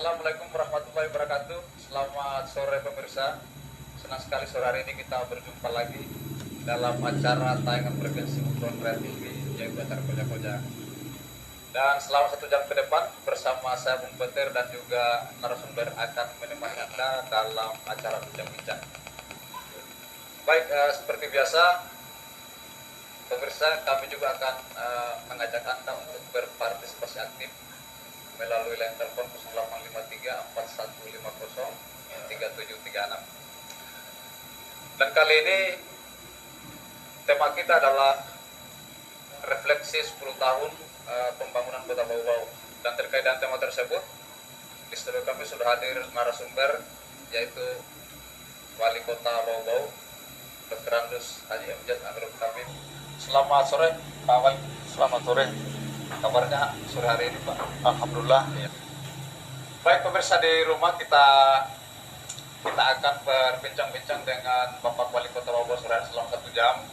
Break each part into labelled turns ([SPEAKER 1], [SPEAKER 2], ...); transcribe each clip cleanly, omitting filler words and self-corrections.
[SPEAKER 1] Assalamualaikum warahmatullahi wabarakatuh. Selamat sore pemirsa. Senang sekali sore hari ini kita berjumpa lagi dalam acara tayangan frekuensi Mukron Red TV, yaitu acara koja-koja. Dan selama 1 jam ke depan bersama saya Bung Petir dan juga narasumber akan menemani Anda dalam acara bincang-bincang. Baik, seperti biasa pemirsa, kami juga akan mengajak Anda untuk berpartisipasi aktif melalui line telepon 0853 4150 3736. Dan kali ini tema kita adalah refleksi 10 tahun pembangunan Kota Bau-Bau. Dan terkait dengan tema tersebut, di studio kami sudah hadir narasumber, yaitu Wali Kota Bau-Bau, Dr. Andus Haji Amjad Amirul Kamil. Selamat sore Pak Wali.
[SPEAKER 2] Selamat sore.
[SPEAKER 1] Kabarnya sore hari ini Pak?
[SPEAKER 2] Alhamdulillah.
[SPEAKER 1] Ya. Baik pemirsa di rumah, kita akan berbincang-bincang dengan Bapak Wali Kota Bau-Bau sore hari selama 1 jam.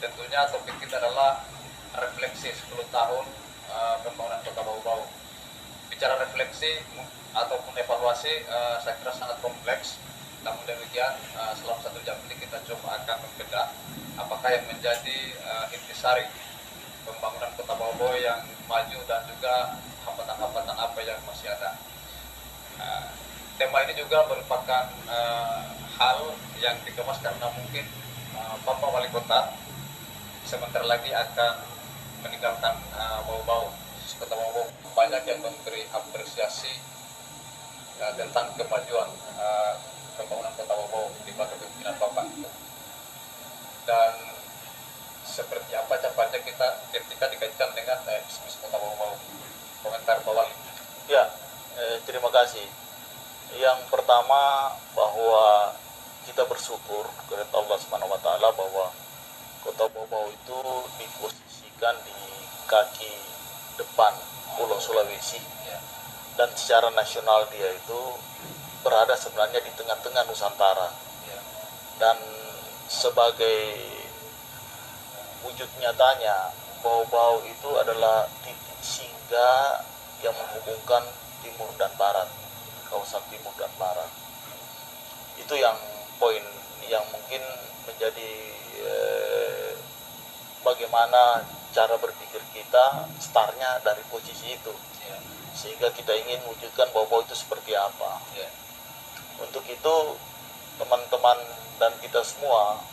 [SPEAKER 1] Tentunya topik kita adalah refleksi 10 tahun pembangunan Kota Bau-Bau. Bicara refleksi ataupun evaluasi saya kira sangat kompleks. Namun demikian selama 1 jam ini kita coba akan membedah apakah yang menjadi intisari pembangunan Kota Bau-Bau yang maju dan juga hambatan-hambatan apa yang masih ada. Tema ini juga merupakan hal yang dikemas karena mungkin Bapak Wali Kota sebentar lagi akan meninggalkan Bau-Bau. Kota Bau-Bau banyak yang memberi apresiasi tentang kemajuan pembangunan Kota Bau-Bau di bawah kepemimpinan Bapak. Dan seperti apa capaiannya kita ketika dikaitkan dengan bisnis Kota Bau-Bau. Komentar Pak Wali.
[SPEAKER 2] Ya, terima kasih. Yang pertama bahwa kita bersyukur kepada Allah Subhanahu wa taala bahwa Kota Bau-Bau itu diposisikan di kaki depan Pulau Sulawesi, dan secara nasional dia itu berada sebenarnya di tengah-tengah Nusantara. Dan sebagai wujud nyatanya, Bau-Bau itu adalah titik singgah yang menghubungkan timur dan barat, kawasan timur dan barat. Itu yang poin yang mungkin menjadi bagaimana cara berpikir kita, startnya dari posisi itu, sehingga kita ingin wujudkan Bau-Bau itu seperti apa. Untuk itu teman-teman dan kita semua,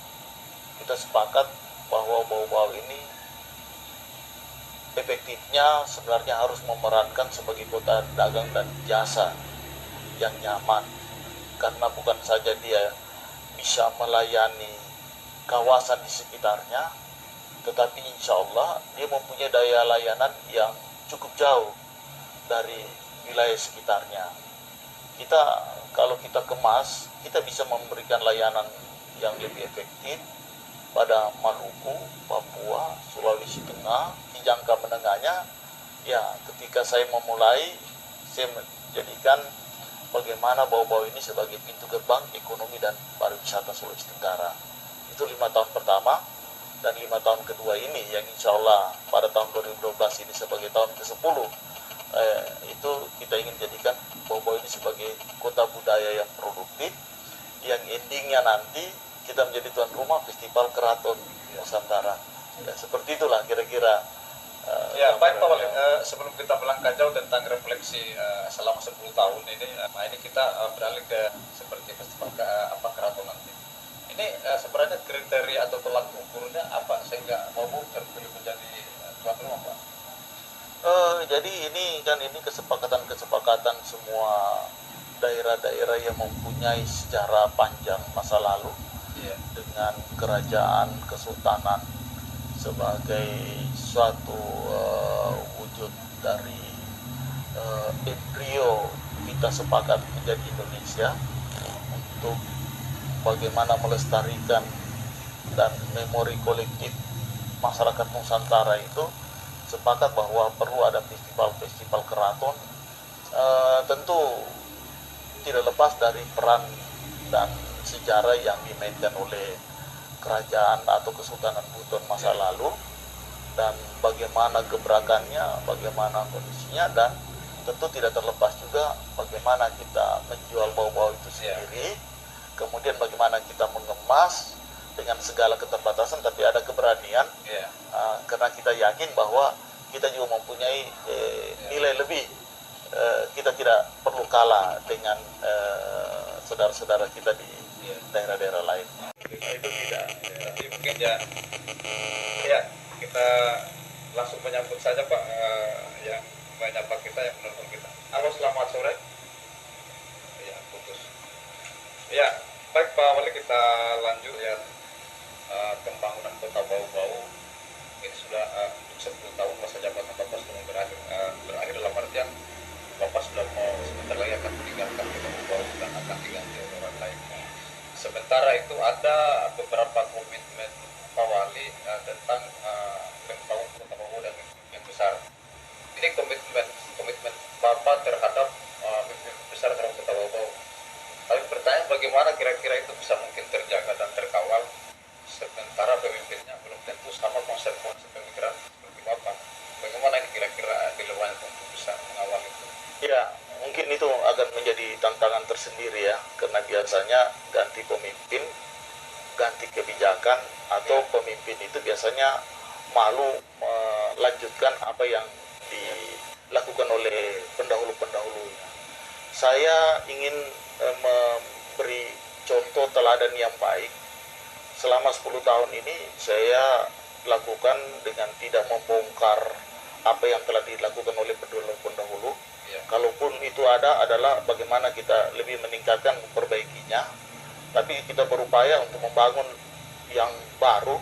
[SPEAKER 2] kita sepakat bahwa Bau-Bau ini efektifnya sebenarnya harus memerankan sebagai kota dagang dan jasa yang nyaman, karena bukan saja dia bisa melayani kawasan di sekitarnya, tetapi insya Allah dia mempunyai daya layanan yang cukup jauh dari wilayah sekitarnya. Kalau kita kemas, kita bisa memberikan layanan yang lebih efektif pada Maluku, Papua, Sulawesi Tengah. Di jangka menengahnya, ya ketika saya memulai, saya menjadikan bagaimana Bau-Bau ini sebagai pintu gerbang ekonomi dan pariwisata Sulawesi Tenggara. Itu 5 tahun pertama, dan 5 tahun kedua ini yang insya Allah pada tahun 2012 ini sebagai tahun ke-10, itu kita ingin jadikan Bau-Bau ini sebagai kota budaya yang produktif, yang endingnya nanti kita menjadi tuan rumah Festival Keraton Nusantara. Ya, seperti itulah kira-kira.
[SPEAKER 1] Ya, baik Pak Wali. Sebelum kita melangkah jauh tentang refleksi selama 10 tahun ini, ini kita beralih ke seperti Festival Keraton nanti. Ini sebenarnya kriteria atau tolak ukurnya apa sehingga Bau-Bau terpilih menjadi tuan rumah, Pak?
[SPEAKER 2] Jadi ini kesepakatan semua daerah-daerah yang mempunyai sejarah panjang masa lalu, dengan kerajaan kesultanan sebagai suatu wujud dari embrio kita sepakat menjadi Indonesia, untuk bagaimana melestarikan dan memori kolektif masyarakat Nusantara itu sepakat bahwa perlu ada festival keraton. Tentu tidak lepas dari peran dan sejarah yang dimainkan oleh kerajaan atau Kesultanan Buton masa lalu, dan bagaimana gebrakannya, bagaimana kondisinya, dan tentu tidak terlepas juga bagaimana kita menjual bau-bau itu sendiri, kemudian bagaimana kita mengemas dengan segala keterbatasan, tapi ada keberanian, karena kita yakin bahwa kita juga mempunyai nilai lebih. Kita tidak perlu kalah dengan saudara-saudara kita di daerah-daerah lain.
[SPEAKER 1] Itu tidak, tapi mungkin ya kita langsung menyambut saja Pak, yang menyapa kita, yang menonton kita. Halo, selamat sore. Ya, putus. Ya, baik Pak Wali, kita lanjut ya. Pembangunan kota Bau-Bau ini sudah untuk 10 tahun masa jabatan Bapak sudah berakhir dalam artian Bapak sudah mau sebentar lagi akan meninggalkan kota Bau-Bau dan akan diganti oleh orang lain. Sementara itu ada beberapa komitmen Pak Wali tentang membangun kota Bau-Bau dan yang besar. Ini komitmen Bapak terhadap mimpi besar terhadap kota Bau-Bau. Tapi pertanyaan, bagaimana kira-kira itu bisa mungkin terjaga dan terkawal sementara pemimpinnya belum tentu sama konsep-konsep pemikiran seperti Bapak. Bagaimana ini kira-kira dilakukan untuk bisa mengawal itu?
[SPEAKER 2] Ya, mungkin itu akan menjadi tantangan tersendiri ya, karena biasanya ganti pemimpin, ganti kebijakan, atau pemimpin itu biasanya malu melanjutkan apa yang dilakukan oleh pendahulu-pendahulunya. Saya ingin memberi contoh teladan yang baik. Selama 10 tahun ini saya lakukan dengan tidak membongkar apa yang telah dilakukan oleh pendahulu. Kalaupun itu adalah bagaimana kita lebih meningkatkan, memperbaikinya. Tapi kita berupaya untuk membangun yang baru.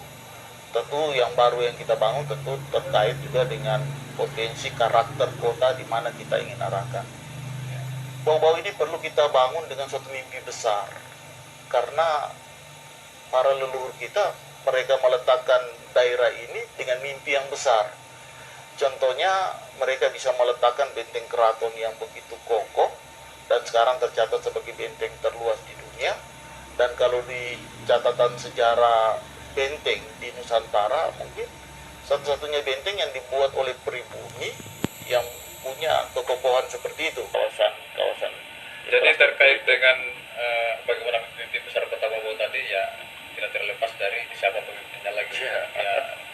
[SPEAKER 2] Tentu yang baru yang kita bangun tentu terkait juga dengan potensi karakter kota di mana kita ingin arahkan. Bau-bau ini perlu kita bangun dengan suatu mimpi besar. Karena para leluhur kita, mereka meletakkan daerah ini dengan mimpi yang besar. Contohnya, mereka bisa meletakkan benteng keraton yang begitu kokoh dan sekarang tercatat sebagai benteng terluas di dunia. Dan kalau di catatan sejarah benteng di Nusantara, mungkin satu-satunya benteng yang dibuat oleh pribumi yang punya kekokohan seperti itu. Kawasan.
[SPEAKER 1] Jadi terkait dengan bagaimana mimpi besar kota Bau-Bau tadi, ya tidak terlepas dari siapa pemimpinnya lagi ya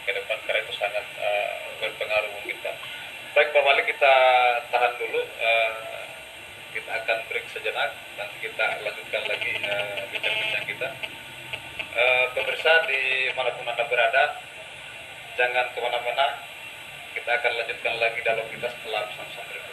[SPEAKER 1] ke depan, karena itu sangat berpengaruh kita. Baik Pak Wali, kita tahan dulu, kita akan break sejenak, nanti kita lanjutkan lagi bincang-bincang kita. Pemirsa di manapun Anda berada, jangan kemana-mana, kita akan lanjutkan lagi dialog kita setelah pesan-pesan berikut.